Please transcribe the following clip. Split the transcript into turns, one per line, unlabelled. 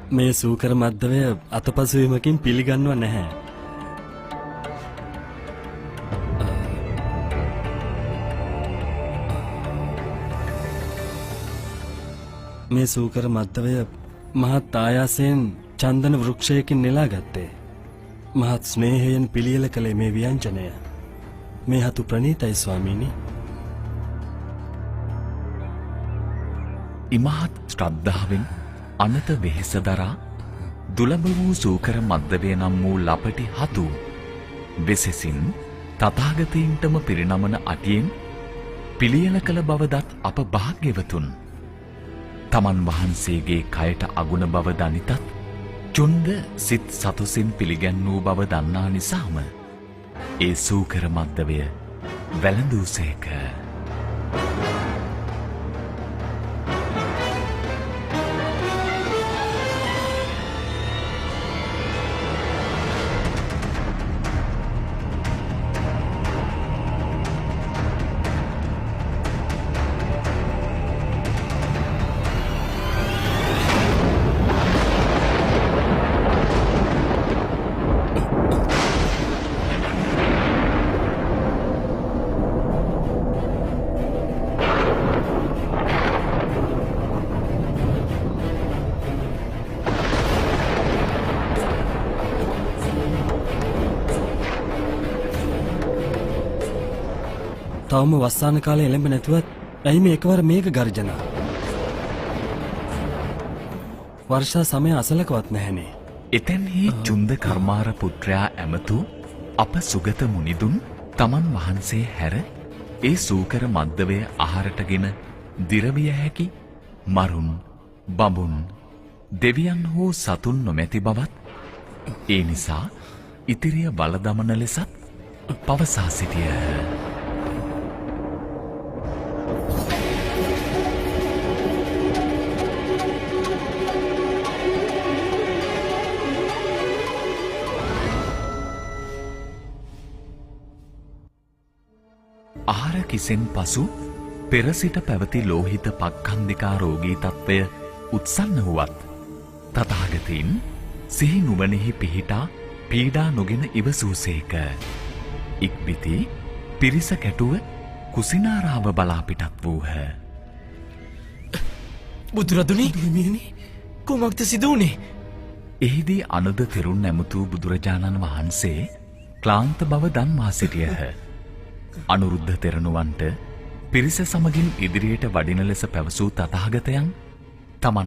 මේ සූකර මද්දවය අතපසුවීමකින් පිළිගන්නව නැහැ. මේ සූකර මද්දවය මහත් ආයාසයෙන් චන්දන වෘක්ෂයකින් නෙලා ගත්තේ. මහත් ස්නේහයෙන් පිළියෙල කළේ මේ ව්‍යංජනය. මේ හතු ප්‍රණීතයි ස්වාමීනි.
ඉමහත් ශ්‍රද්ධාවෙන් අනත වෙහෙස දරා දුලබ වූ සූකර මද්දවය නම් වූ ලපටි හතු වෙසෙසින් තථාගතයින්ටම පිරිනමන අටියෙන් පිළියෙල කළ බවදත් අප භාග්‍යවතුන් තමන් වහන්සේගේ කයට අගුණ බව දනිතත් චුන්ද සිත් සතුසින් පිළිගැන්වූ බව දන්නා නිසාම ඒ සූකර මද්දවය වැළඳූසේක.
තවම වස්සාන කාලේ එළඹ නැතුවත් ඇයි මේ එකවර මේක ගර්ජනා? වර්ෂා සමය අසලකවත් නැහැනේ.
එතැන්හි චුන්ද කර්මාර පුත්‍රයා ඇමතු අප සුගත මුනිදුන් තමන් වහන්සේ හැර ඒ සූකර මද්දවය ආහාරටගෙන දිරවිය හැකි මරුන් බඹුන් දෙවියන් හෝ සතුන් නොමැති බවත් ඒ නිසා ඉතිරිය බල දමන ලෙසත් පවසා සිටියහ. ආහාර කිසෙන් පසු පෙර සිට පැවති ලෝහිත පක්ඛන්දිකා රෝගී තත්ත්වය උත්සන්න වුවත් තථාගතයන් සිහි නුවණෙහි පිහිටා පීඩා නොගෙන ඉවසූසේක. ඉක්බිති පිරිස කැටුව කුසිනාරාව බලා පිටත් වූහ.
බුදුරදුනි කුමක්ද සිදු වුණේ?
එහිදී අනුද තෙරුන් නැමතු බුදුරජාණන් වහන්සේ ක්ලාන්ත බව දන්වා සිටියහ. අනුරුද්ධ තෙරණුවන්ට පිරිස සමගින් ඉදිරියට වඩින ලෙස පැවසූ තථාගතයන් තමන්